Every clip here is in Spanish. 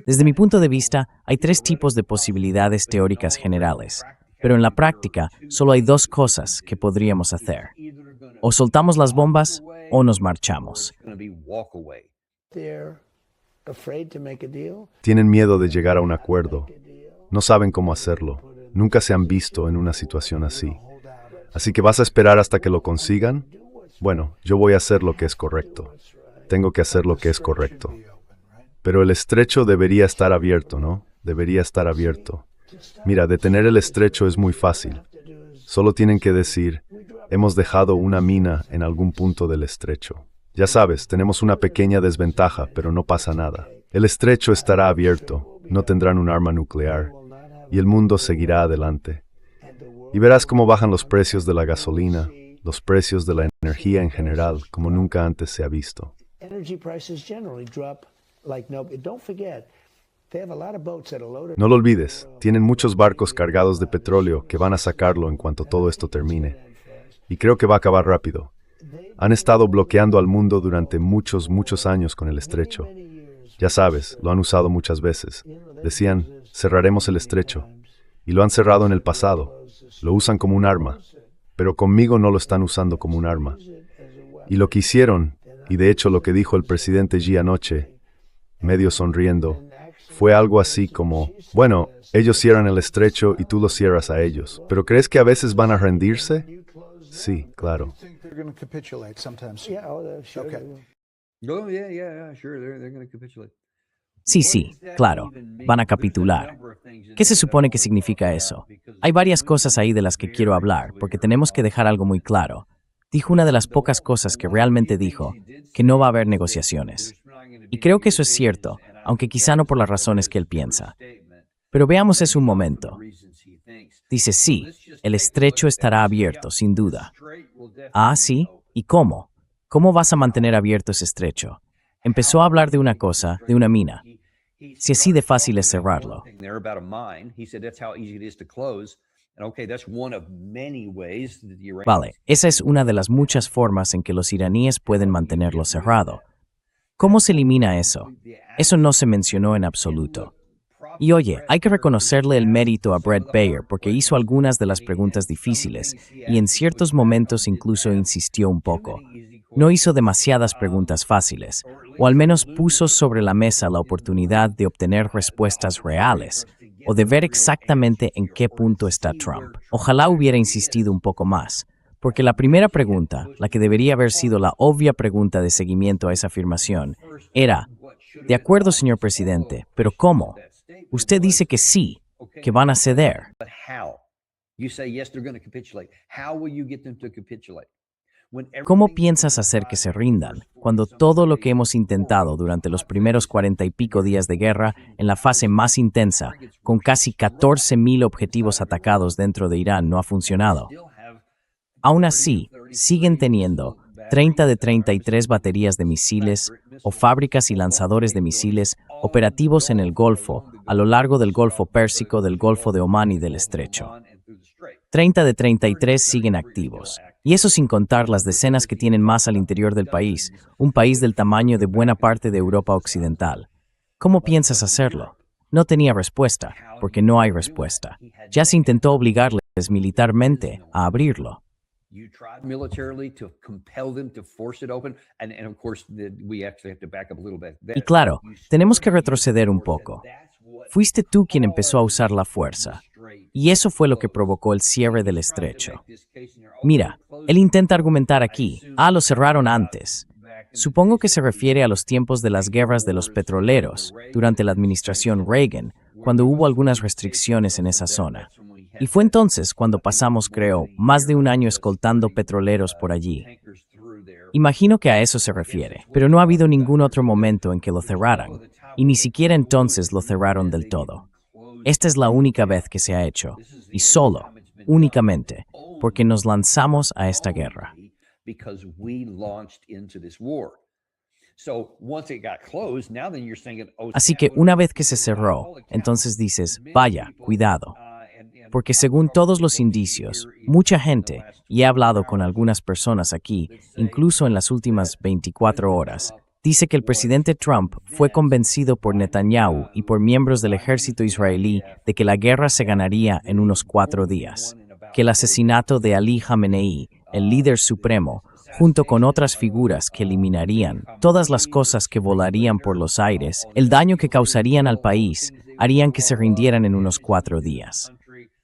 Desde mi punto de vista, hay tres tipos de posibilidades teóricas generales, pero en la práctica solo hay dos cosas que podríamos hacer. O soltamos las bombas o nos marchamos. Tienen miedo de llegar a un acuerdo. No saben cómo hacerlo. Nunca se han visto en una situación así. Así que ¿vas a esperar hasta que lo consigan? Bueno, yo voy a hacer lo que es correcto. Tengo que hacer lo que es correcto. Pero el estrecho debería estar abierto, ¿no? Debería estar abierto. Mira, detener el estrecho es muy fácil. Solo tienen que decir, hemos dejado una mina en algún punto del estrecho. Ya sabes, tenemos una pequeña desventaja, pero no pasa nada. El estrecho estará abierto, no tendrán un arma nuclear, y el mundo seguirá adelante. Y verás cómo bajan los precios de la gasolina, los precios de la energía en general, como nunca antes se ha visto. No lo olvides, tienen muchos barcos cargados de petróleo que van a sacarlo en cuanto todo esto termine. Y creo que va a acabar rápido. Han estado bloqueando al mundo durante muchos años con el estrecho. Ya sabes, lo han usado muchas veces. Decían, cerraremos el estrecho. Y lo han cerrado en el pasado. Lo usan como un arma. Pero conmigo no lo están usando como un arma. Y lo que hicieron, y de hecho lo que dijo el presidente Xi anoche, medio sonriendo, fue algo así como, bueno, ellos cierran el estrecho y tú lo cierras a ellos. ¿Pero crees que a veces van a rendirse? Sí, claro. Sí, claro, van a capitular. ¿Qué se supone que significa eso? Hay varias cosas ahí de las que quiero hablar, porque tenemos que dejar algo muy claro. Dijo una de las pocas cosas que realmente dijo, que no va a haber negociaciones. Y creo que eso es cierto, aunque quizá no por las razones que él piensa. Pero veamos eso un momento. Dice, sí, el estrecho estará abierto, sin duda. Ah, sí, ¿y cómo? ¿Cómo vas a mantener abierto ese estrecho? Empezó a hablar de una cosa, de una mina. Si así de fácil es cerrarlo. Vale, esa es una de las muchas formas en que los iraníes pueden mantenerlo cerrado. ¿Cómo se elimina eso? Eso no se mencionó en absoluto. Y oye, hay que reconocerle el mérito a Brett Baer porque hizo algunas de las preguntas difíciles y en ciertos momentos incluso insistió un poco. No hizo demasiadas preguntas fáciles, o al menos puso sobre la mesa la oportunidad de obtener respuestas reales o de ver exactamente en qué punto está Trump. Ojalá hubiera insistido un poco más, porque la primera pregunta, la que debería haber sido la obvia pregunta de seguimiento a esa afirmación, era, de acuerdo, señor presidente, pero ¿cómo? Usted dice que sí, que van a ceder. ¿Cómo piensas hacer que se rindan cuando todo lo que hemos intentado durante los primeros 40 y pico días de guerra, en la fase más intensa, con casi 14,000 objetivos atacados dentro de Irán, no ha funcionado? Aún así, siguen teniendo 30 de 33 baterías de misiles o fábricas y lanzadores de misiles operativos en el Golfo, a lo largo del Golfo Pérsico, del Golfo de Omán y del Estrecho. 30 de 33 siguen activos. Y eso sin contar las decenas que tienen más al interior del país, un país del tamaño de buena parte de Europa Occidental. ¿Cómo piensas hacerlo? No tenía respuesta, porque no hay respuesta. Ya se intentó obligarles militarmente a abrirlo. Y claro, tenemos que retroceder un poco. Fuiste tú quien empezó a usar la fuerza. Y eso fue lo que provocó el cierre del estrecho. Mira, él intenta argumentar aquí, lo cerraron antes. Supongo que se refiere a los tiempos de las guerras de los petroleros, durante la administración Reagan, cuando hubo algunas restricciones en esa zona. Y fue entonces cuando pasamos, creo, más de un año escoltando petroleros por allí. Imagino que a eso se refiere, pero no ha habido ningún otro momento en que lo cerraran, y ni siquiera entonces lo cerraron del todo. Esta es la única vez que se ha hecho, y solo, únicamente, porque nos lanzamos a esta guerra. Así que una vez que se cerró, entonces dices, vaya, cuidado. Porque según todos los indicios, mucha gente, y he hablado con algunas personas aquí, incluso en las últimas 24 horas, Dice que el presidente Trump fue convencido por Netanyahu y por miembros del ejército israelí de que la guerra se ganaría en unos 4 días, que el asesinato de Ali Khamenei, el líder supremo, junto con otras figuras que eliminarían todas las cosas que volarían por los aires, el daño que causarían al país, harían que se rindieran en unos 4 días.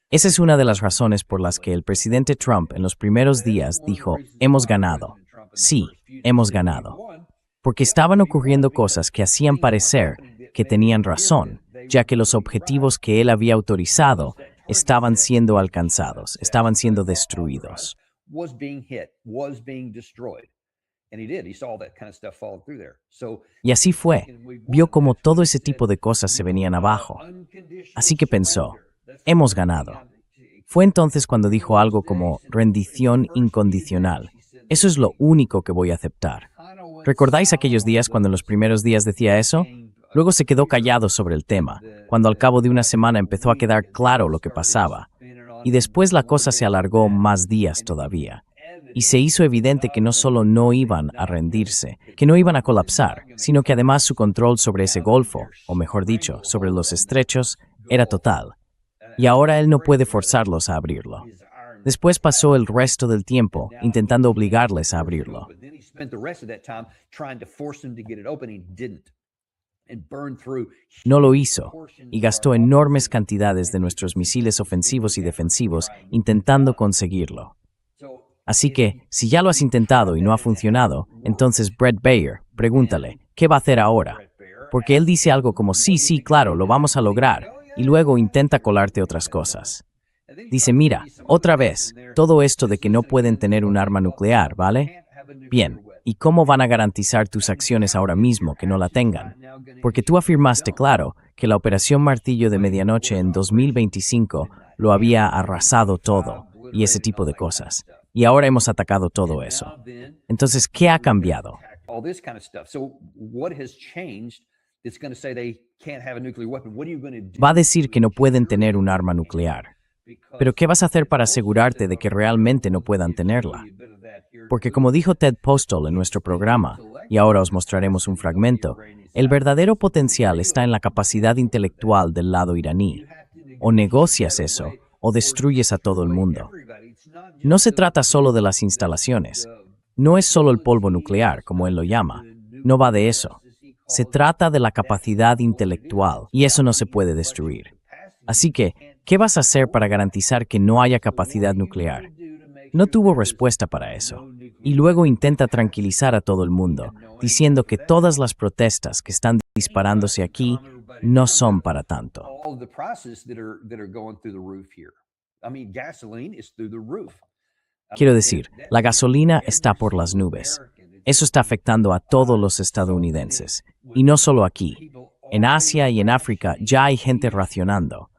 Esa es una de las razones por las que el presidente Trump en los primeros días dijo, hemos ganado. Sí, hemos ganado. Porque estaban ocurriendo cosas que hacían parecer que tenían razón, ya que los objetivos que él había autorizado estaban siendo alcanzados, estaban siendo destruidos. Y así fue. Vio cómo todo ese tipo de cosas se venían abajo. Así que pensó, hemos ganado. Fue entonces cuando dijo algo como rendición incondicional. Eso es lo único que voy a aceptar. ¿Recordáis aquellos días cuando en los primeros días decía eso? Luego se quedó callado sobre el tema, cuando al cabo de una semana empezó a quedar claro lo que pasaba. Y después la cosa se alargó más días todavía. Y se hizo evidente que no solo no iban a rendirse, que no iban a colapsar, sino que además su control sobre ese golfo, o mejor dicho, sobre los estrechos, era total. Y ahora él no puede forzarlos a abrirlo. Después pasó el resto del tiempo intentando obligarles a abrirlo. No lo hizo, y gastó enormes cantidades de nuestros misiles ofensivos y defensivos intentando conseguirlo. Así que, si ya lo has intentado y no ha funcionado, entonces Bret Baier, pregúntale, ¿qué va a hacer ahora? Porque él dice algo como, sí, claro, lo vamos a lograr, y luego intenta colarte otras cosas. Dice, mira, otra vez, todo esto de que no pueden tener un arma nuclear, ¿vale? Bien, ¿y cómo van a garantizar tus acciones ahora mismo que no la tengan? Porque tú afirmaste, claro, que la Operación Martillo de Medianoche en 2025 lo había arrasado todo, y ese tipo de cosas. Y ahora hemos atacado todo eso. Entonces, ¿qué ha cambiado? Va a decir que no pueden tener un arma nuclear. Pero ¿qué vas a hacer para asegurarte de que realmente no puedan tenerla? Porque como dijo Ted Postal en nuestro programa, y ahora os mostraremos un fragmento, el verdadero potencial está en la capacidad intelectual del lado iraní. O negocias eso, o destruyes a todo el mundo. No se trata solo de las instalaciones. No es solo el polvo nuclear, como él lo llama. No va de eso. Se trata de la capacidad intelectual, y eso no se puede destruir. Así que, ¿qué vas a hacer para garantizar que no haya capacidad nuclear? No tuvo respuesta para eso. Y luego intenta tranquilizar a todo el mundo, diciendo que todas las protestas que están disparándose aquí no son para tanto. Quiero decir, la gasolina está por las nubes. Eso está afectando a todos los estadounidenses. Y no solo aquí. En Asia y en África ya hay gente racionando.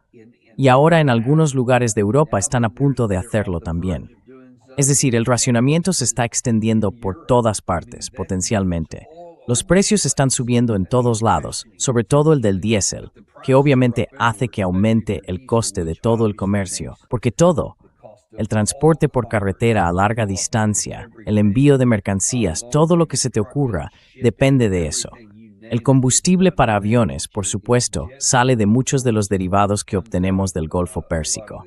Y ahora en algunos lugares de Europa están a punto de hacerlo también. Es decir, el racionamiento se está extendiendo por todas partes, potencialmente. Los precios están subiendo en todos lados, sobre todo el del diésel, que obviamente hace que aumente el coste de todo el comercio, porque todo, el transporte por carretera a larga distancia, el envío de mercancías, todo lo que se te ocurra, depende de eso. El combustible para aviones, por supuesto, sale de muchos de los derivados que obtenemos del Golfo Pérsico.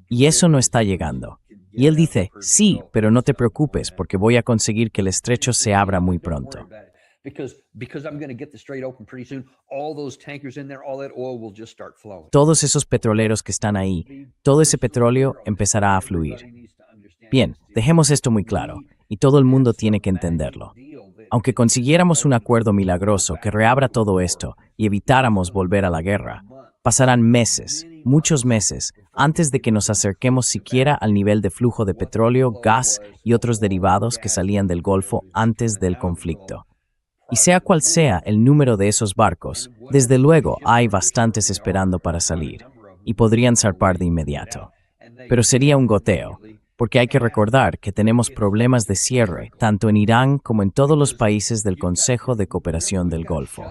Y eso no está llegando. Y él dice, sí, pero no te preocupes porque voy a conseguir que el estrecho se abra muy pronto. Todos esos petroleros que están ahí, todo ese petróleo empezará a fluir. Bien, dejemos esto muy claro, y todo el mundo tiene que entenderlo. Aunque consiguiéramos un acuerdo milagroso que reabra todo esto y evitáramos volver a la guerra, pasarán meses, muchos meses, antes de que nos acerquemos siquiera al nivel de flujo de petróleo, gas y otros derivados que salían del Golfo antes del conflicto. Y sea cual sea el número de esos barcos, desde luego hay bastantes esperando para salir, y podrían zarpar de inmediato. Pero sería un goteo, porque hay que recordar que tenemos problemas de cierre, tanto en Irán como en todos los países del Consejo de Cooperación del Golfo.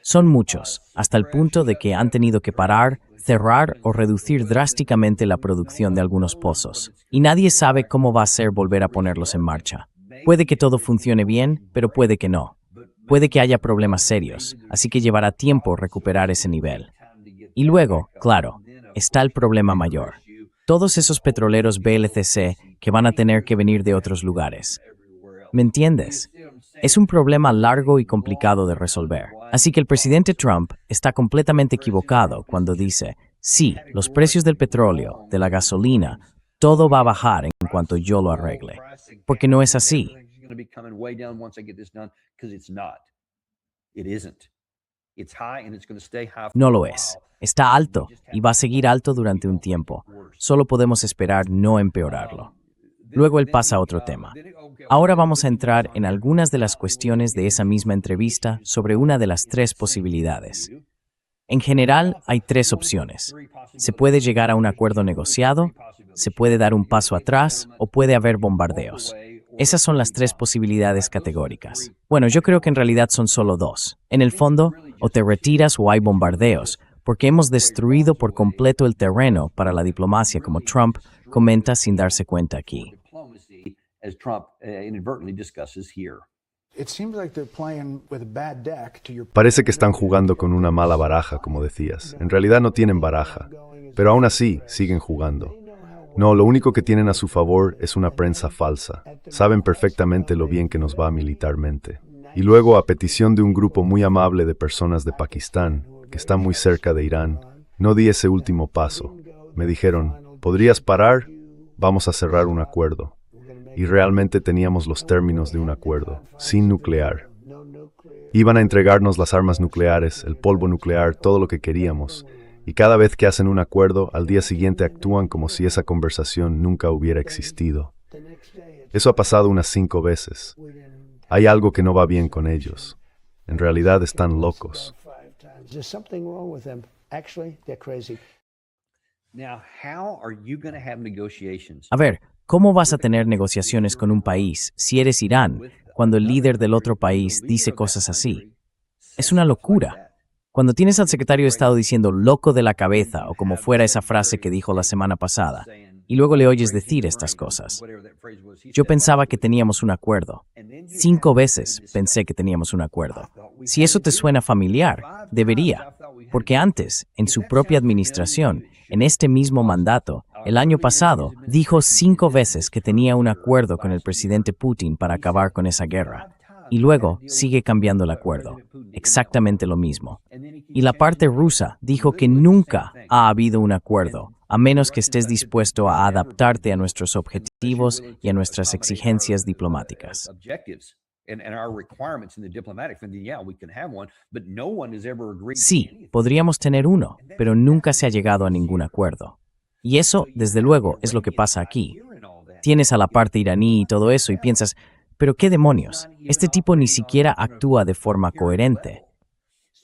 Son muchos, hasta el punto de que han tenido que parar, cerrar o reducir drásticamente la producción de algunos pozos. Y nadie sabe cómo va a ser volver a ponerlos en marcha. Puede que todo funcione bien, pero puede que no. Puede que haya problemas serios, así que llevará tiempo recuperar ese nivel. Y luego, claro, está el problema mayor. Todos esos petroleros VLCC que van a tener que venir de otros lugares. ¿Me entiendes? Es un problema largo y complicado de resolver. Así que el presidente Trump está completamente equivocado cuando dice, sí, los precios del petróleo, de la gasolina, todo va a bajar en cuanto yo lo arregle. Porque no es así. No lo es. Está alto y va a seguir alto durante un tiempo. Solo podemos esperar no empeorarlo. Luego él pasa a otro tema. Ahora vamos a entrar en algunas de las cuestiones de esa misma entrevista sobre una de las tres posibilidades. En general, hay tres opciones. Se puede llegar a un acuerdo negociado, se puede dar un paso atrás o puede haber bombardeos. Esas son las tres posibilidades categóricas. Bueno, yo creo que en realidad son solo dos. En el fondo, o te retiras o hay bombardeos, porque hemos destruido por completo el terreno para la diplomacia, como Trump comenta sin darse cuenta aquí. Parece que están jugando con una mala baraja, como decías. En realidad no tienen baraja, pero aún así siguen jugando. No, lo único que tienen a su favor es una prensa falsa. Saben perfectamente lo bien que nos va militarmente. Y luego, a petición de un grupo muy amable de personas de Pakistán, que está muy cerca de Irán, no di ese último paso. Me dijeron, ¿podrías parar? Vamos a cerrar un acuerdo. Y realmente teníamos los términos de un acuerdo, sin nuclear. Iban a entregarnos las armas nucleares, el polvo nuclear, todo lo que queríamos. Y cada vez que hacen un acuerdo, al día siguiente actúan como si esa conversación nunca hubiera existido. Eso ha pasado unas 5 veces. Hay algo que no va bien con ellos. En realidad están locos. A ver, ¿cómo vas a tener negociaciones con un país, si eres Irán, cuando el líder del otro país dice cosas así? Es una locura. Cuando tienes al secretario de Estado diciendo loco de la cabeza o como fuera esa frase que dijo la semana pasada, y luego le oyes decir estas cosas. Yo pensaba que teníamos un acuerdo. 5 veces pensé que teníamos un acuerdo. Si eso te suena familiar, debería. Porque antes, en su propia administración, en este mismo mandato, el año pasado, dijo 5 veces que tenía un acuerdo con el presidente Putin para acabar con esa guerra. Y luego sigue cambiando el acuerdo. Exactamente lo mismo. Y la parte rusa dijo que nunca ha habido un acuerdo, a menos que estés dispuesto a adaptarte a nuestros objetivos y a nuestras exigencias diplomáticas. Sí, podríamos tener uno, pero nunca se ha llegado a ningún acuerdo. Y eso, desde luego, es lo que pasa aquí. Tienes a la parte iraní y todo eso y piensas, pero qué demonios, este tipo ni siquiera actúa de forma coherente.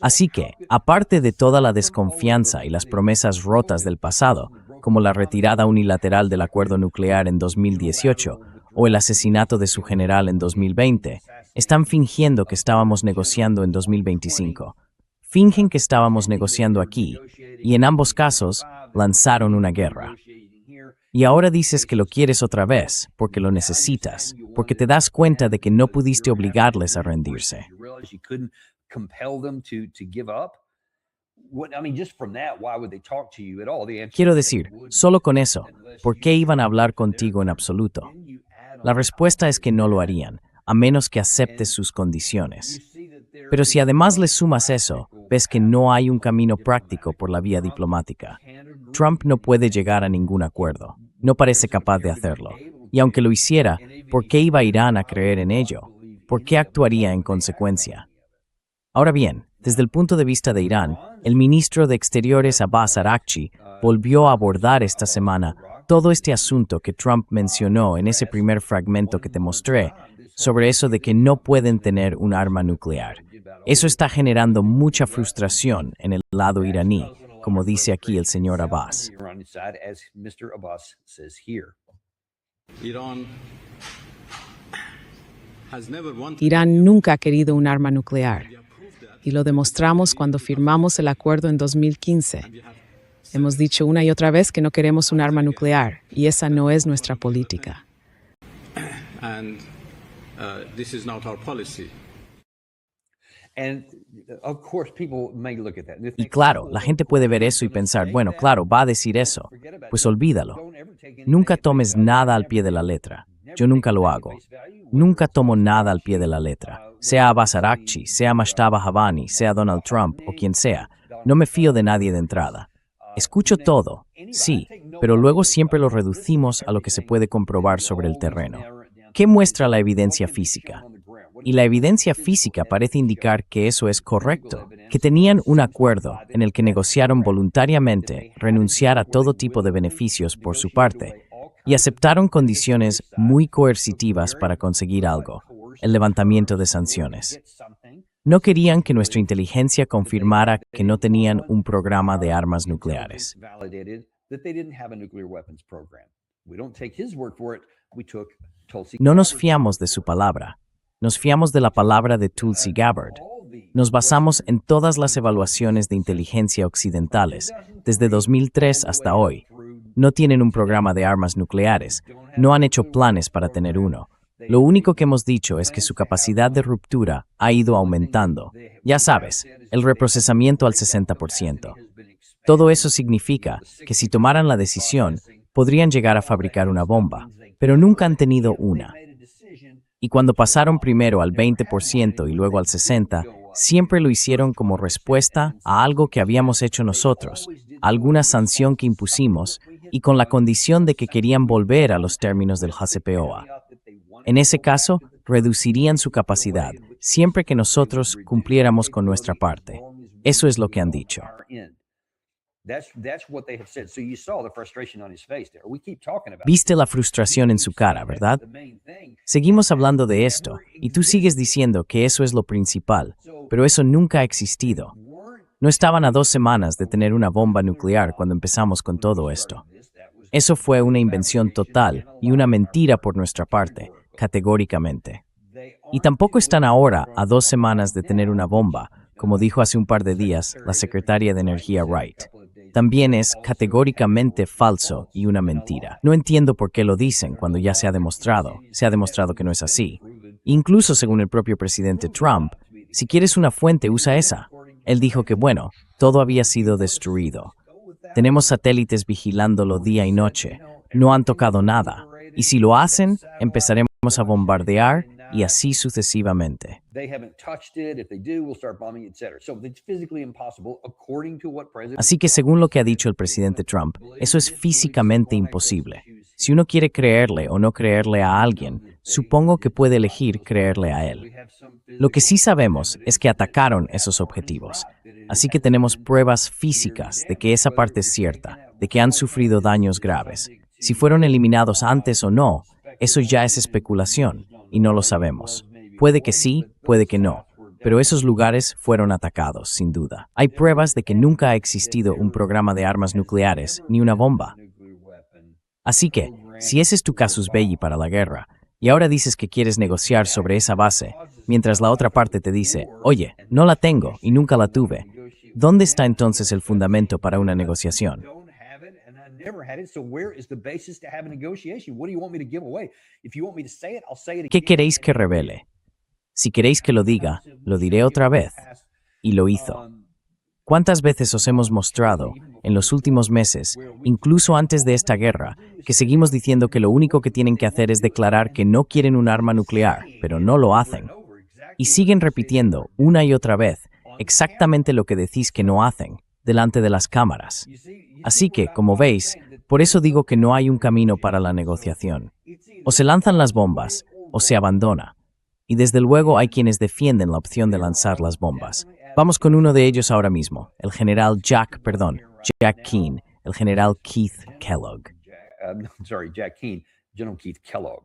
Así que, aparte de toda la desconfianza y las promesas rotas del pasado, como la retirada unilateral del acuerdo nuclear en 2018 o el asesinato de su general en 2020, están fingiendo que estábamos negociando en 2025. Fingen que estábamos negociando aquí, y en ambos casos, lanzaron una guerra. Y ahora dices que lo quieres otra vez, porque lo necesitas, porque te das cuenta de que no pudiste obligarles a rendirse. Quiero decir, solo con eso, ¿por qué iban a hablar contigo en absoluto? La respuesta es que no lo harían, a menos que aceptes sus condiciones. Pero si además le sumas eso, ves que no hay un camino práctico por la vía diplomática. Trump no puede llegar a ningún acuerdo. No parece capaz de hacerlo. Y aunque lo hiciera, ¿por qué iba Irán a creer en ello? ¿Por qué actuaría en consecuencia? Ahora bien, desde el punto de vista de Irán, el ministro de Exteriores Abbas Araghchi volvió a abordar esta semana todo este asunto que Trump mencionó en ese primer fragmento que te mostré, sobre eso de que no pueden tener un arma nuclear. Eso está generando mucha frustración en el lado iraní, como dice aquí el señor Abbas. Irán nunca ha querido un arma nuclear. y lo demostramos cuando firmamos el acuerdo en 2015. Hemos dicho una y otra vez que no queremos un arma nuclear, y esa no es nuestra política. And this is not our policy. Y claro, la gente puede ver eso y pensar, bueno, claro, va a decir eso. Pues olvídalo. Nunca tomes nada al pie de la letra. Yo nunca lo hago. Nunca tomo nada al pie de la letra. Sea Abbas Araghchi, sea Mashtaba Habani, sea Donald Trump o quien sea. No me fío de nadie de entrada. Escucho todo, sí, pero luego siempre lo reducimos a lo que se puede comprobar sobre el terreno. ¿Qué muestra la evidencia física? Y la evidencia física parece indicar que eso es correcto, que tenían un acuerdo en el que negociaron voluntariamente renunciar a todo tipo de beneficios por su parte y aceptaron condiciones muy coercitivas para conseguir algo, el levantamiento de sanciones. No querían que nuestra inteligencia confirmara que no tenían un programa de armas nucleares. No nos fiamos de su palabra. Nos fiamos de la palabra de Tulsi Gabbard. Nos basamos en todas las evaluaciones de inteligencia occidentales, desde 2003 hasta hoy. No tienen un programa de armas nucleares. No han hecho planes para tener uno. Lo único que hemos dicho es que su capacidad de ruptura ha ido aumentando. Ya sabes, el reprocesamiento al 60%. Todo eso significa que si tomaran la decisión, podrían llegar a fabricar una bomba, pero nunca han tenido una. Y cuando pasaron primero al 20% y luego al 60%, siempre lo hicieron como respuesta a algo que habíamos hecho nosotros, alguna sanción que impusimos, y con la condición de que querían volver a los términos del JCPOA. En ese caso, reducirían su capacidad, siempre que nosotros cumpliéramos con nuestra parte. Eso es lo que han dicho. Viste la frustración en su cara, ¿verdad? Seguimos hablando de esto, y tú sigues diciendo que eso es lo principal, pero eso nunca ha existido. No estaban a 2 semanas de tener una bomba nuclear cuando empezamos con todo esto. Eso fue una invención total y una mentira por nuestra parte, categóricamente. Y tampoco están ahora a 2 semanas de tener una bomba, como dijo hace un par de días la secretaria de Energía Wright. También es categóricamente falso y una mentira. No entiendo por qué lo dicen cuando ya se ha demostrado que no es así. Incluso según el propio presidente Trump, si quieres una fuente, usa esa. Él dijo que, bueno, todo había sido destruido. Tenemos satélites vigilándolo día y noche. No han tocado nada. Y si lo hacen, empezaremos a bombardear y así sucesivamente. Así que según lo que ha dicho el presidente Trump, eso es físicamente imposible. Si uno quiere creerle o no creerle a alguien, supongo que puede elegir creerle a él. Lo que sí sabemos es que atacaron esos objetivos. Así que tenemos pruebas físicas de que esa parte es cierta, de que han sufrido daños graves. Si fueron eliminados antes o no, eso ya es especulación y no lo sabemos. Puede que sí, puede que no, pero esos lugares fueron atacados, sin duda. Hay pruebas de que nunca ha existido un programa de armas nucleares ni una bomba. Así que, si ese es tu casus belli para la guerra, y ahora dices que quieres negociar sobre esa base, mientras la otra parte te dice, oye, no la tengo y nunca la tuve, ¿dónde está entonces el fundamento para una negociación? ¿Qué queréis que revele? Si queréis que lo diga, lo diré otra vez. Y lo hizo. ¿Cuántas veces os hemos mostrado, en los últimos meses, incluso antes de esta guerra, que seguimos diciendo que lo único que tienen que hacer es declarar que no quieren un arma nuclear, pero no lo hacen? Y siguen repitiendo, una y otra vez, exactamente lo que decís que no hacen, delante de las cámaras. Así que, como veis, por eso digo que no hay un camino para la negociación. O se lanzan las bombas, o se abandona. Y desde luego hay quienes defienden la opción de lanzar las bombas. Vamos con uno de ellos ahora mismo, el general Jack Keane, el general Keith Kellogg. Jack Keane, General Keith Kellogg.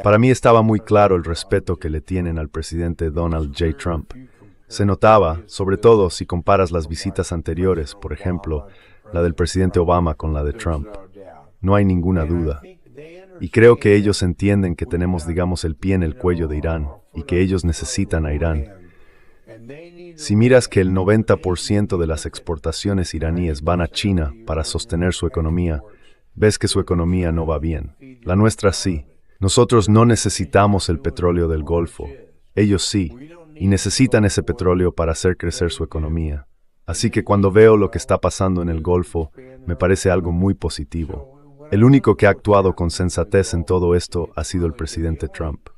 Para mí estaba muy claro el respeto que le tienen al presidente Donald J. Trump. Se notaba, sobre todo si comparas las visitas anteriores, por ejemplo, la del presidente Obama con la de Trump. No hay ninguna duda. Y creo que ellos entienden que tenemos, digamos, el pie en el cuello de Irán y que ellos necesitan a Irán. Si miras que el 90% de las exportaciones iraníes van a China para sostener su economía, ves que su economía no va bien. La nuestra sí. Nosotros no necesitamos el petróleo del Golfo. Ellos sí, y necesitan ese petróleo para hacer crecer su economía. Así que cuando veo lo que está pasando en el Golfo, me parece algo muy positivo. El único que ha actuado con sensatez en todo esto ha sido el presidente Trump.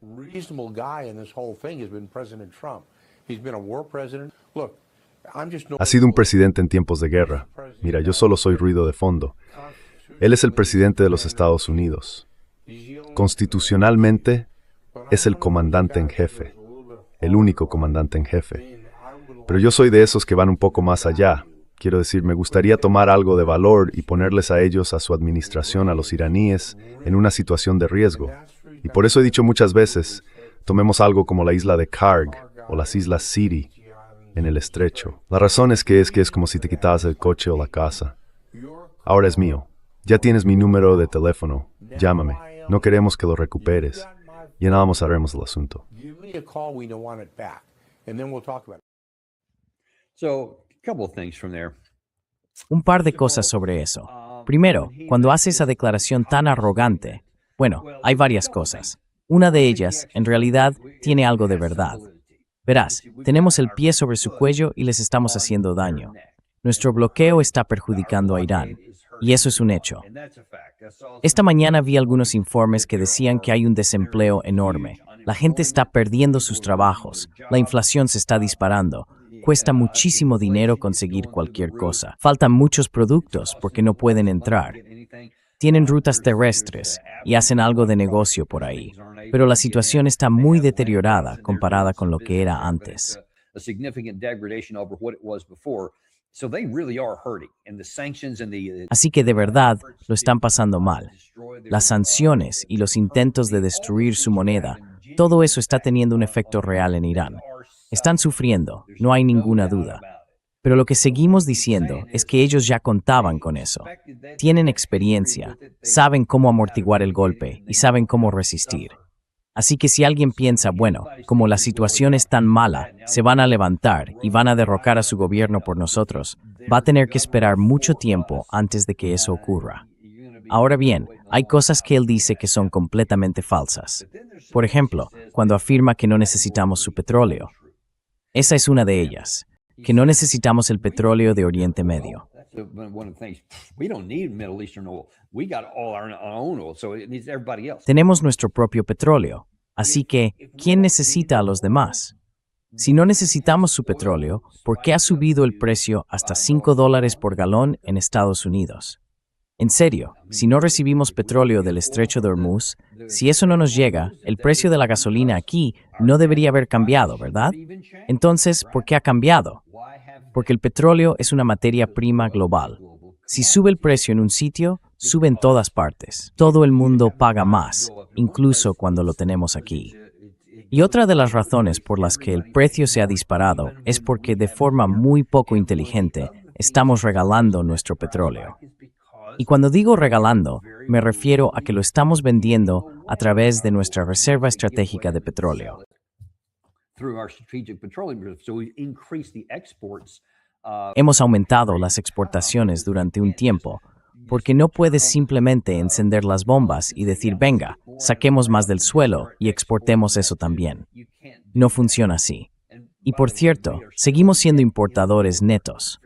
Reasonable guy in this whole thing has been President Trump. He's been a war president. Look, I'm just Ha sido un presidente en tiempos de guerra. Mira, yo solo soy ruido de fondo. Él es el presidente de los Estados Unidos. Constitucionalmente, es el comandante en jefe. El único comandante en jefe. Pero yo soy de esos que van un poco más allá. Quiero decir, me gustaría tomar algo de valor y ponerles a ellos, a su administración, a los iraníes, en una situación de riesgo. Y por eso he dicho muchas veces, tomemos algo como la isla de Karg o las islas Siri en el estrecho. La razón es que es como si te quitabas el coche o la casa. Ahora es mío. Ya tienes mi número de teléfono. Llámame. No queremos que lo recuperes. Y nada más haremos el asunto. give me a call when you want it back, and then we'll talk about it. So, a couple of things from there. Un par de cosas sobre eso. Primero, cuando hace esa declaración tan arrogante, bueno, hay varias cosas. Una de ellas, en realidad, tiene algo de verdad. Verás, tenemos el pie sobre su cuello y les estamos haciendo daño. Nuestro bloqueo está perjudicando a Irán, y eso es un hecho. Esta mañana vi algunos informes que decían que hay un desempleo enorme. La gente está perdiendo sus trabajos, la inflación se está disparando. Cuesta muchísimo dinero conseguir cualquier cosa. Faltan muchos productos porque no pueden entrar. Tienen rutas terrestres y hacen algo de negocio por ahí. Pero la situación está muy deteriorada comparada con lo que era antes. A significant degradation over what it was before. So they really are hurting. And the sanctions and the Así que de verdad lo están pasando mal. Las sanciones y los intentos de destruir su moneda, todo eso está teniendo un efecto real en Irán. Están sufriendo, no hay ninguna duda. Pero lo que seguimos diciendo es que ellos ya contaban con eso. Tienen experiencia, saben cómo amortiguar el golpe y saben cómo resistir. Así que si alguien piensa, bueno, como la situación es tan mala, se van a levantar y van a derrocar a su gobierno por nosotros, va a tener que esperar mucho tiempo antes de que eso ocurra. Ahora bien, hay cosas que él dice que son completamente falsas. Por ejemplo, cuando afirma que no necesitamos su petróleo. Esa es una de ellas, que no necesitamos el petróleo de Oriente Medio. one of the things. We don't need Middle Eastern oil. We got all our own oil, so it needs everybody else. Tenemos nuestro propio petróleo, así que, ¿quién necesita a los demás? Si no necesitamos su petróleo, ¿por qué ha subido el precio hasta $5 por galón en Estados Unidos? En serio, si no recibimos petróleo del Estrecho de Hormuz, si eso no nos llega, el precio de la gasolina aquí no debería haber cambiado, ¿verdad? Entonces, ¿por qué ha cambiado? Porque el petróleo es una materia prima global. Si sube el precio en un sitio, sube en todas partes. Todo el mundo paga más, incluso cuando lo tenemos aquí. Y otra de las razones por las que el precio se ha disparado es porque de forma muy poco inteligente estamos regalando nuestro petróleo. Y cuando digo regalando, me refiero a que lo estamos vendiendo a través de nuestra reserva estratégica de petróleo. Hemos aumentado las exportaciones durante un tiempo, porque no puedes simplemente encender las bombas y decir, venga, saquemos más del suelo y exportemos eso también. No funciona así. Y por cierto, seguimos siendo importadores netos.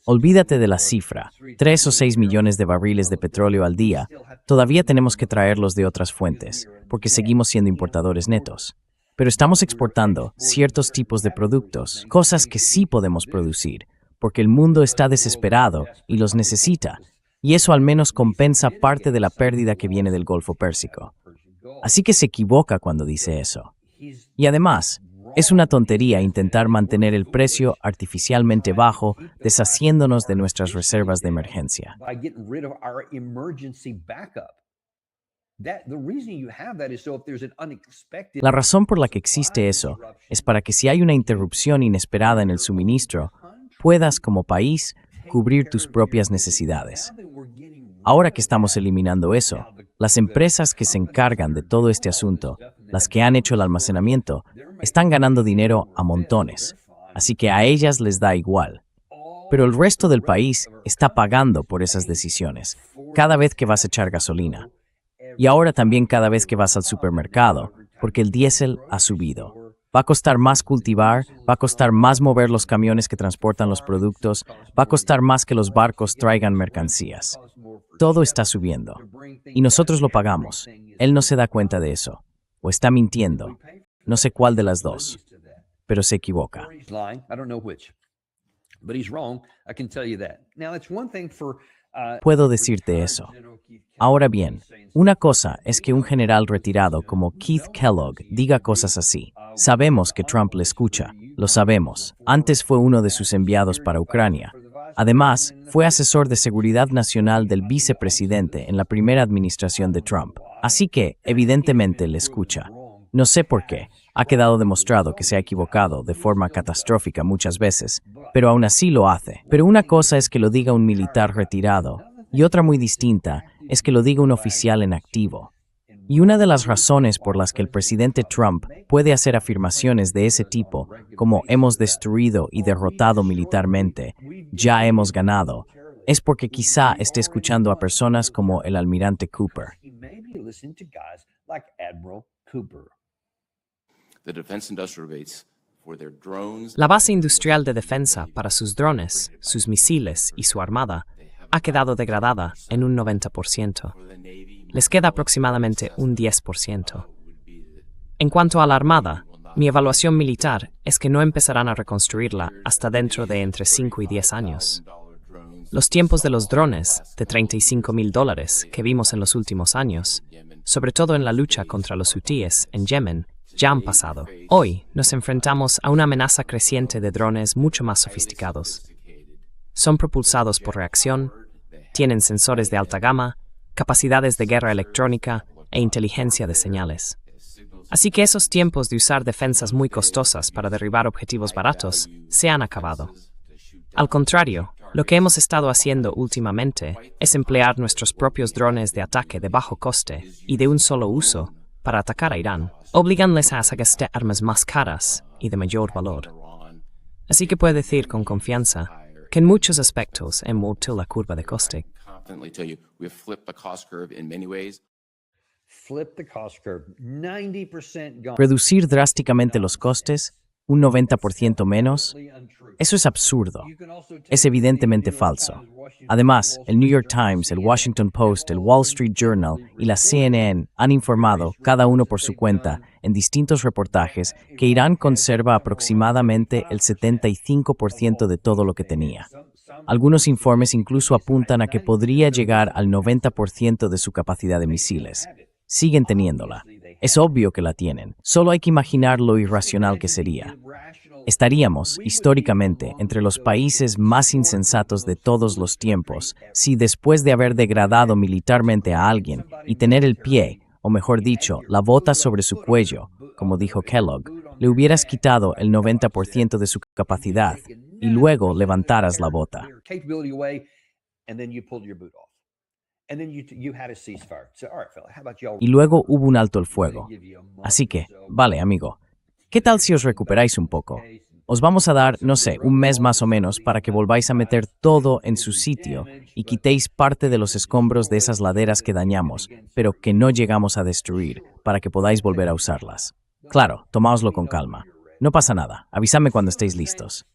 Olvídate de la cifra, 3 o 6 millones de barriles de petróleo al día, todavía tenemos que traerlos de otras fuentes, porque seguimos siendo importadores netos. Pero estamos exportando ciertos tipos de productos, cosas que sí podemos producir, porque el mundo está desesperado y los necesita, y eso al menos compensa parte de la pérdida que viene del Golfo Pérsico. Así que se equivoca cuando dice eso. Y además, es una tontería intentar mantener el precio artificialmente bajo, deshaciéndonos de nuestras reservas de emergencia. La razón por la que existe eso es para que si hay una interrupción inesperada en el suministro, puedas, como país, cubrir tus propias necesidades. Ahora que estamos eliminando eso, Las empresas que se encargan de todo este asunto, las que han hecho el almacenamiento, están ganando dinero a montones, así que a ellas les da igual. Pero el resto del país está pagando por esas decisiones, cada vez que vas a echar gasolina. Y ahora también cada vez que vas al supermercado, porque el diésel ha subido. Va a costar más cultivar, va a costar más mover los camiones que transportan los productos, va a costar más que los barcos traigan mercancías. Todo está subiendo. Y nosotros lo pagamos. Él no se da cuenta de eso. O está mintiendo. No sé cuál de las dos. Pero se equivoca. Puedo decirte eso. Ahora bien, una cosa es que un general retirado como Keith Kellogg diga cosas así. Sabemos que Trump le escucha, lo sabemos. Antes fue uno de sus enviados para Ucrania. Además, fue asesor de seguridad nacional del vicepresidente en la primera administración de Trump. Así que, evidentemente, le escucha. No sé por qué. Ha quedado demostrado que se ha equivocado de forma catastrófica muchas veces, pero aún así lo hace. Pero una cosa es que lo diga un militar retirado, y otra muy distinta es que lo diga un oficial en activo. Y una de las razones por las que el presidente Trump puede hacer afirmaciones de ese tipo, como hemos destruido y derrotado militarmente, ya hemos ganado, es porque quizá esté escuchando a personas como el almirante Cooper. La base industrial de defensa para sus drones, sus misiles y su armada ha quedado degradada en un 90%. Les queda aproximadamente un 10%. En cuanto a la armada, mi evaluación militar es que no empezarán a reconstruirla hasta dentro de entre 5 y 10 años. Los tiempos de los drones de $35,000 que vimos en los últimos años, sobre todo en la lucha contra los hutíes en Yemen, ya han pasado. Hoy nos enfrentamos a una amenaza creciente de drones mucho más sofisticados. Son propulsados por reacción, tienen sensores de alta gama, capacidades de guerra electrónica e inteligencia de señales. Así que esos tiempos de usar defensas muy costosas para derribar objetivos baratos se han acabado. Al contrario, lo que hemos estado haciendo últimamente es emplear nuestros propios drones de ataque de bajo coste y de un solo uso para atacar a Irán, obligándoles a gastar armas más caras y de mayor valor. Así que puedo decir con confianza que en muchos aspectos hemos vuelto la curva de coste. Reducir drásticamente los costes, un 90% menos, eso es absurdo. Es evidentemente falso. Además, el New York Times, el Washington Post, el Wall Street Journal y la CNN han informado, cada uno por su cuenta, en distintos reportajes, que Irán conserva aproximadamente el 75% de todo lo que tenía. Algunos informes incluso apuntan a que podría llegar al 90% de su capacidad de misiles. Siguen teniéndola. Es obvio que la tienen. Solo hay que imaginar lo irracional que sería. Estaríamos, históricamente, entre los países más insensatos de todos los tiempos si después de haber degradado militarmente a alguien y tener el pie, o mejor dicho, la bota sobre su cuello, como dijo Kellogg, le hubieras quitado el 90% de su capacidad y luego levantaras la bota. Y luego hubo un alto el fuego. Así que, vale, amigo, ¿qué tal si os recuperáis un poco? Os vamos a dar, no sé, un mes más o menos para que volváis a meter todo en su sitio y quitéis parte de los escombros de esas laderas que dañamos, pero que no llegamos a destruir, para que podáis volver a usarlas. Claro, tomáoslo con calma. No pasa nada, avísame cuando estéis listos.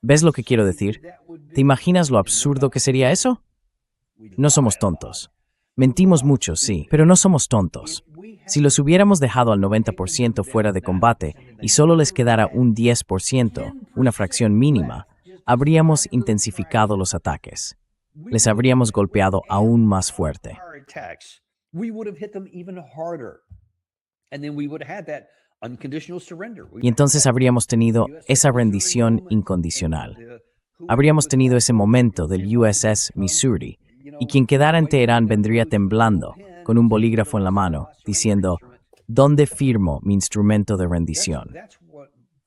¿Ves lo que quiero decir? ¿Te imaginas lo absurdo que sería eso? No somos tontos. Mentimos mucho, sí, pero no somos tontos. Si los hubiéramos dejado al 90% fuera de combate y solo les quedara un 10%, una fracción mínima, habríamos intensificado los ataques. Les habríamos golpeado aún más fuerte. Y entonces habríamos tenido esa rendición incondicional. Habríamos tenido ese momento del USS Missouri, y quien quedara en Teherán vendría temblando, con un bolígrafo en la mano, diciendo, ¿dónde firmo mi instrumento de rendición?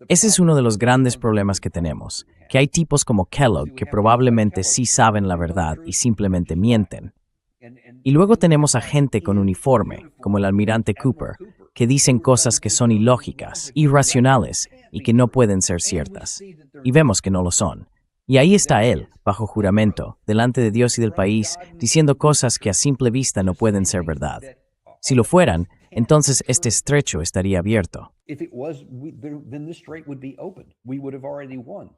Ese es uno de los grandes problemas que tenemos, que hay tipos como Kellogg que probablemente sí saben la verdad y simplemente mienten. Y luego tenemos a gente con uniforme, como el almirante Cooper, que dicen cosas que son ilógicas, irracionales y que no pueden ser ciertas. Y vemos que no lo son. Y ahí está él, bajo juramento, delante de Dios y del país, diciendo cosas que a simple vista no pueden ser verdad. Si lo fueran, entonces este estrecho estaría abierto. If it was, then this strait would be open. We would have already won.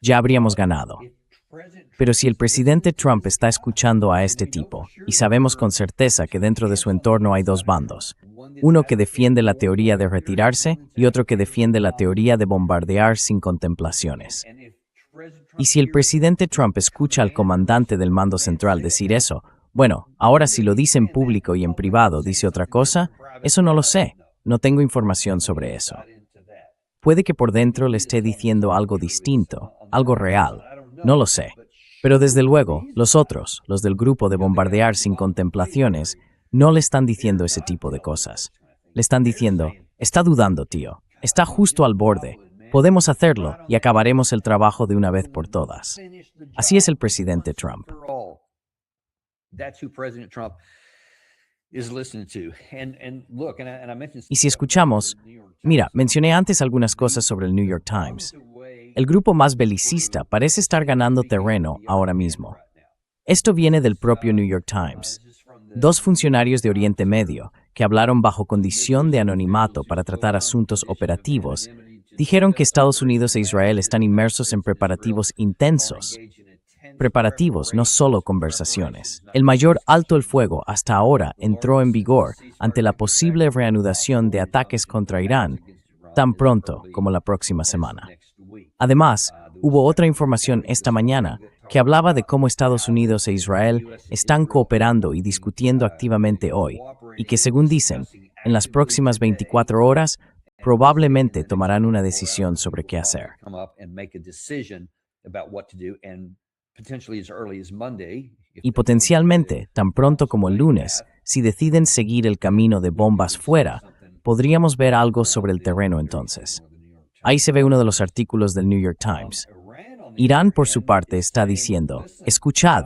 Ya habríamos ganado. If President Pero si el presidente Trump está escuchando a este tipo, y sabemos con certeza que dentro de su entorno hay dos bandos, uno que defiende la teoría de retirarse y otro que defiende la teoría de bombardear sin contemplaciones. and if President Trump Y si el presidente Trump escucha al comandante del mando central decir eso, bueno, ahora si lo dice en público y en privado dice otra cosa, eso no lo sé, no tengo información sobre eso. Puede que por dentro le esté diciendo algo distinto, algo real, no lo sé. Pero desde luego, los otros, los del grupo de bombardear sin contemplaciones, no le están diciendo ese tipo de cosas. Le están diciendo, está dudando, tío, está justo al borde, podemos hacerlo y acabaremos el trabajo de una vez por todas. Así es el presidente Trump. for all. That's who President Trump is listening to. And look, and I mentioned Y si escuchamos, mira, mencioné antes algunas cosas sobre el New York Times. El grupo más belicista parece estar ganando terreno ahora mismo. Esto viene del propio New York Times. Dos funcionarios de Oriente Medio, que hablaron bajo condición de anonimato para tratar asuntos operativos, dijeron que Estados Unidos e Israel están inmersos en preparativos intensos. Preparativos, no solo conversaciones. El mayor alto el fuego hasta ahora entró en vigor ante la posible reanudación de ataques contra Irán tan pronto como la próxima semana. Además, hubo otra información esta mañana que hablaba de cómo Estados Unidos e Israel están cooperando y discutiendo activamente hoy, y que según dicen, en las próximas 24 horas, probablemente tomarán una decisión sobre qué hacer. come up and make a decision about what to do, and potentially as early as Monday. Y potencialmente, tan pronto como el lunes, si deciden seguir el camino de bombas fuera, podríamos ver algo sobre el terreno entonces. Ahí se ve uno de los artículos del New York Times. Irán, por su parte, está diciendo, escuchad.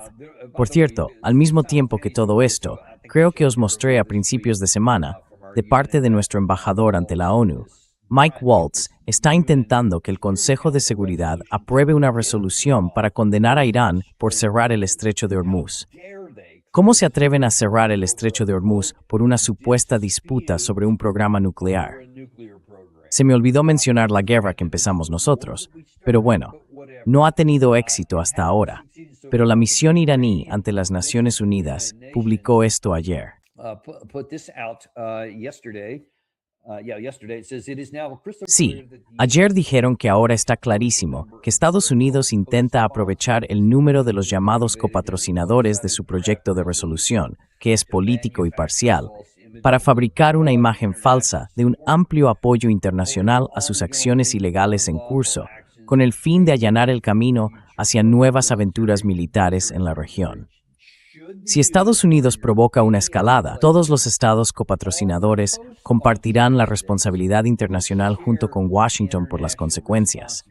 Por cierto, al mismo tiempo que todo esto, creo que os mostré a principios de semana, de parte de nuestro embajador ante la ONU, Mike Waltz está intentando que el Consejo de Seguridad apruebe una resolución para condenar a Irán por cerrar el estrecho de Hormuz. ¿Cómo se atreven a cerrar el estrecho de Hormuz por una supuesta disputa sobre un programa nuclear? Se me olvidó mencionar la guerra que empezamos nosotros, pero bueno, no ha tenido éxito hasta ahora. Pero la misión iraní ante las Naciones Unidas publicó esto ayer. Put this out yesterday. Yesterday it says it is now crystal Sí, clear that the ayer dijeron que ahora está clarísimo que Estados Unidos intenta aprovechar el número de los llamados copatrocinadores de su proyecto de resolución, que es político y parcial, para fabricar una imagen falsa de un amplio apoyo internacional a sus acciones ilegales en curso, con el fin de allanar el camino hacia nuevas aventuras militares en la región. Si Estados Unidos provoca una escalada, todos los estados copatrocinadores compartirán la responsabilidad internacional junto con Washington por las consecuencias.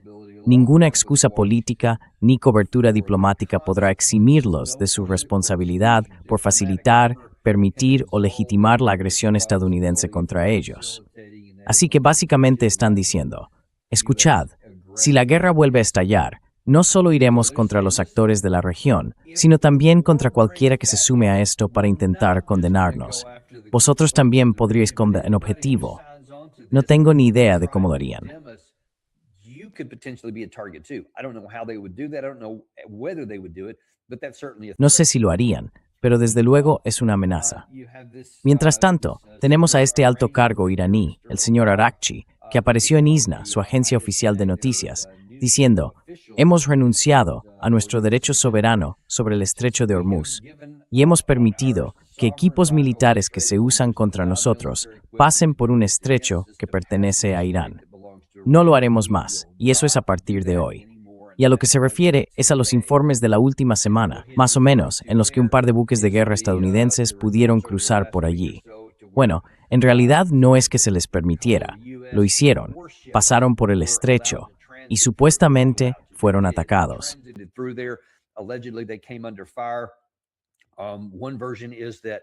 Ninguna excusa política ni cobertura diplomática podrá eximirlos de su responsabilidad por facilitar, permitir o legitimar la agresión estadounidense contra ellos. Así que básicamente están diciendo, escuchad, si la guerra vuelve a estallar, no solo iremos contra los actores de la región, sino también contra cualquiera que se sume a esto para intentar condenarnos. Vosotros también podríais condenar en objetivo. No tengo ni idea de cómo lo harían. you could potentially be a target too. I don't know how they would do that. I don't know whether they would do it, but that's certainly a No sé si lo harían, pero desde luego es una amenaza. Mientras tanto, tenemos a este alto cargo iraní, el señor Arakchi, que apareció en ISNA, su agencia oficial de noticias, diciendo, hemos renunciado a nuestro derecho soberano sobre el estrecho de Hormuz y hemos permitido que equipos militares que se usan contra nosotros pasen por un estrecho que pertenece a Irán. No lo haremos más, y eso es a partir de hoy. Y a lo que se refiere es a los informes de la última semana, más o menos, en los que un par de buques de guerra estadounidenses pudieron cruzar por allí. Bueno, en realidad no es que se les permitiera, lo hicieron, pasaron por el estrecho y supuestamente fueron atacados. through there. Allegedly, they came under fire. One version is that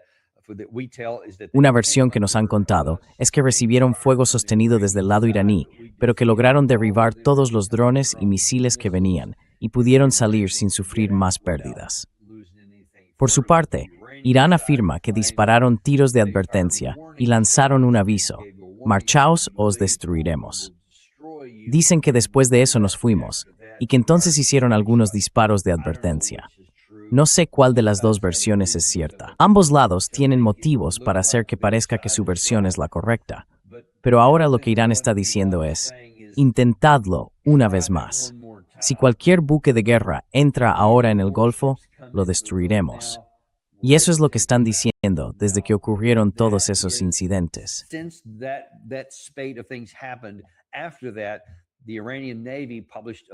Una versión que nos han contado es que recibieron fuego sostenido desde el lado iraní, pero que lograron derribar todos los drones y misiles que venían y pudieron salir sin sufrir más pérdidas. Por su parte, Irán afirma que dispararon tiros de advertencia y lanzaron un aviso: marchaos o os destruiremos. Dicen que después de eso nos fuimos y que entonces hicieron algunos disparos de advertencia. No sé cuál de las dos versiones es cierta. Ambos lados tienen motivos para hacer que parezca que su versión es la correcta. Pero ahora lo que Irán está diciendo es: intentadlo una vez más. Si cualquier buque de guerra entra ahora en el Golfo, lo destruiremos. Y eso es lo que están diciendo desde que ocurrieron todos esos incidentes.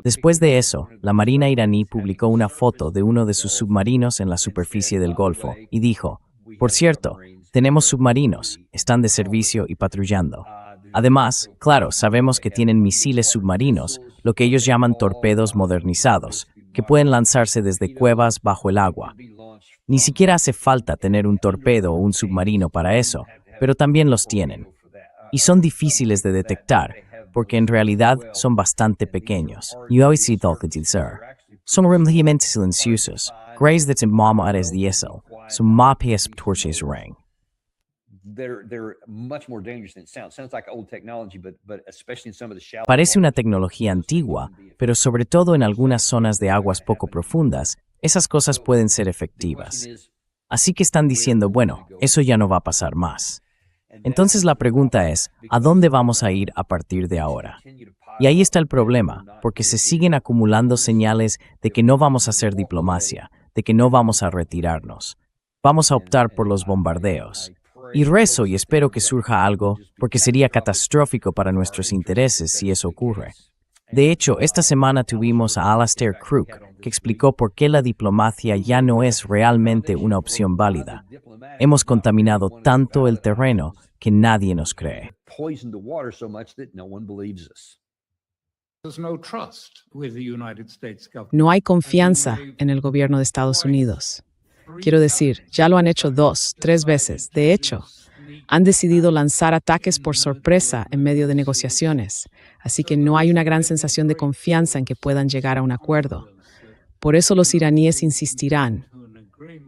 Después de eso, la Marina iraní publicó una foto de uno de sus submarinos en la superficie del Golfo y dijo: por cierto, tenemos submarinos, están de servicio y patrullando. Además, claro, sabemos que tienen misiles submarinos, lo que ellos llaman torpedos modernizados, que pueden lanzarse desde cuevas bajo el agua. Ni siquiera hace falta tener un torpedo o un submarino para eso, pero también los tienen. Y son difíciles de detectar, porque en realidad son bastante pequeños. Son relativamente silenciosos, gracias a mamá eres diesel, son más torches ring. Parece una tecnología antigua, pero sobre todo en algunas zonas de aguas poco profundas, esas cosas pueden ser efectivas. Así que están diciendo, bueno, eso ya no va a pasar más. Entonces la pregunta es, ¿a dónde vamos a ir a partir de ahora? Y ahí está el problema, porque se siguen acumulando señales de que no vamos a hacer diplomacia, de que no vamos a retirarnos. Vamos a optar por los bombardeos. Y rezo y espero que surja algo, porque sería catastrófico para nuestros intereses si eso ocurre. De hecho, esta semana tuvimos a Alastair Crooke, que explicó por qué la diplomacia ya no es realmente una opción válida. Hemos contaminado tanto el terreno que nadie nos cree. No hay confianza en el gobierno de Estados Unidos. Quiero decir, ya lo han hecho 2, 3 veces. De hecho, han decidido lanzar ataques por sorpresa en medio de negociaciones, así que no hay una gran sensación de confianza en que puedan llegar a un acuerdo. Por eso los iraníes insistirán,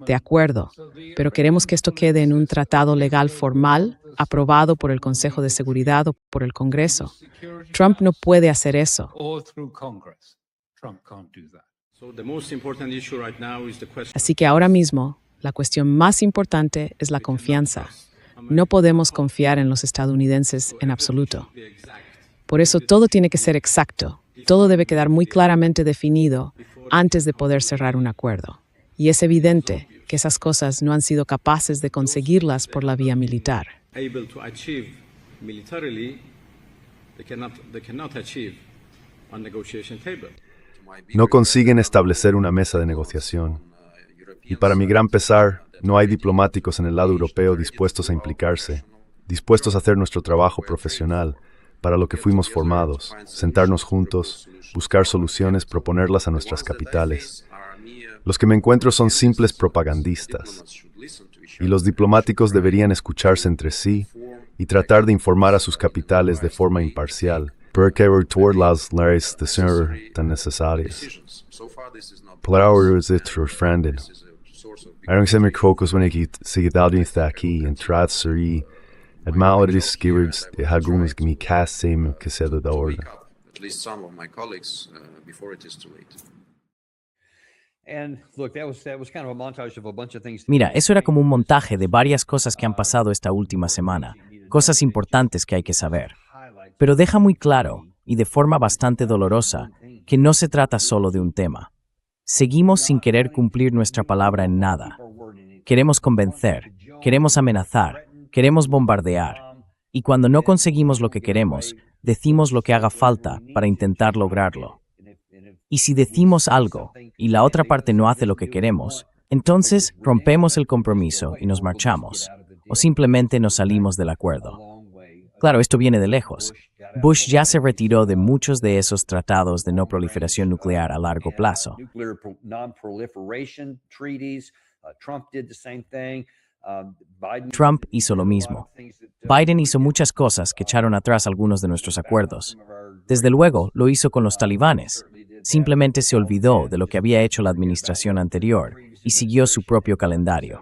de acuerdo, pero queremos que esto quede en un tratado legal formal, aprobado por el Consejo de Seguridad o por el Congreso. Trump no puede hacer eso. Así que ahora mismo, la cuestión más importante es la confianza. No podemos confiar en los estadounidenses en absoluto. Por eso todo tiene que ser exacto. Todo debe quedar muy claramente definido antes de poder cerrar un acuerdo. Y es evidente que esas cosas no han sido capaces de conseguirlas por la vía militar. No consiguen establecer una mesa de negociación. Y para mi gran pesar, no hay diplomáticos en el lado europeo dispuestos a implicarse, dispuestos a hacer nuestro trabajo profesional, para lo que fuimos formados, sentarnos juntos, buscar soluciones, proponerlas a nuestras capitales. Los que me encuentro son simples propagandistas, y los diplomáticos deberían escucharse entre sí y tratar de informar a sus capitales de forma imparcial, porque retor las leyes de ser tan necesarias. Palabras de trofranden. Aaron se me crocos when ik sigedaldien está aquí en trat seri, at malades skirds de algunos que mi cast same que se da orden. At least some of my colleagues before it is too late. Mira, eso era como un montaje de varias cosas que han pasado esta última semana, cosas importantes que hay que saber. Pero deja muy claro, y de forma bastante dolorosa, que no se trata solo de un tema. Seguimos sin querer cumplir nuestra palabra en nada. Queremos convencer, queremos amenazar, queremos bombardear. Y cuando no conseguimos lo que queremos, decimos lo que haga falta para intentar lograrlo. Y si decimos algo y la otra parte no hace lo que queremos, entonces rompemos el compromiso y nos marchamos, o simplemente nos salimos del acuerdo. Claro, esto viene de lejos. Bush ya se retiró de muchos de esos tratados de no proliferación nuclear a largo plazo. Nuclear non-proliferation treaties. Trump did the same thing. Trump hizo lo mismo. Biden hizo muchas cosas que echaron atrás algunos de nuestros acuerdos. Desde luego, lo hizo con los talibanes. Simplemente se olvidó de lo que había hecho la administración anterior y siguió su propio calendario.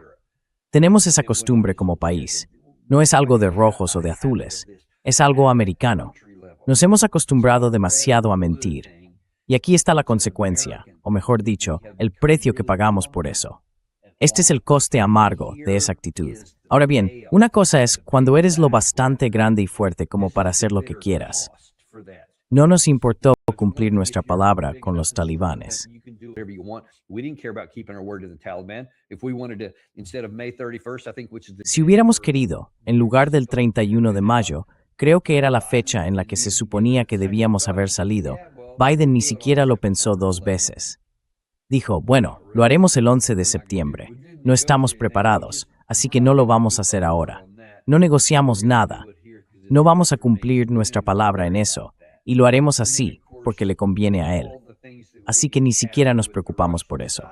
Tenemos esa costumbre como país. No es algo de rojos o de azules. Es algo americano. Nos hemos acostumbrado demasiado a mentir. Y aquí está la consecuencia, o mejor dicho, el precio que pagamos por eso. Este es el coste amargo de esa actitud. Ahora bien, una cosa es cuando eres lo bastante grande y fuerte como para hacer lo que quieras. No nos importó cumplir nuestra palabra con los talibanes. Si hubiéramos querido, en lugar del 31 de mayo, creo que era la fecha en la que se suponía que debíamos haber salido, Biden ni siquiera lo pensó 2 veces. Dijo, bueno, lo haremos el 11 de septiembre. No estamos preparados, así que no lo vamos a hacer ahora. No negociamos nada. No vamos a cumplir nuestra palabra en eso, y lo haremos así, porque le conviene a él. Así que ni siquiera nos preocupamos por eso.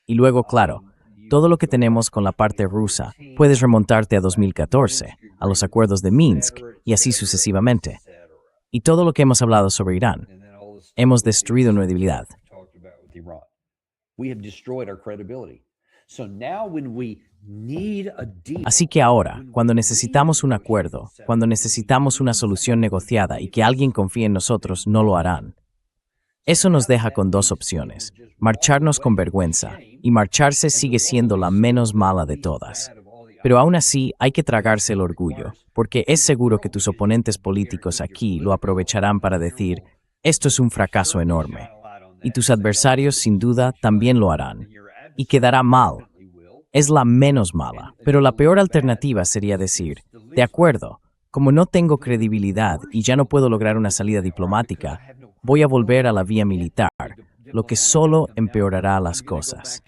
Y luego, claro, todo lo que tenemos con la parte rusa, puedes remontarte a 2014, a los acuerdos de Minsk, y así sucesivamente. Y todo lo que hemos hablado sobre Irán. Hemos destruido nuestra debilidad. Así que ahora, cuando necesitamos un acuerdo, cuando necesitamos una solución negociada y que alguien confíe en nosotros, no lo harán. Eso nos deja con 2 opciones, marcharnos con vergüenza, y marcharse sigue siendo la menos mala de todas. Pero aún así hay que tragarse el orgullo, porque es seguro que tus oponentes políticos aquí lo aprovecharán para decir, esto es un fracaso enorme. Y tus adversarios sin duda también lo harán. Y quedará mal. Es la menos mala, pero la peor alternativa sería decir, de acuerdo, como no tengo credibilidad y ya no puedo lograr una salida diplomática, voy a volver a la vía militar, lo que solo empeorará las cosas.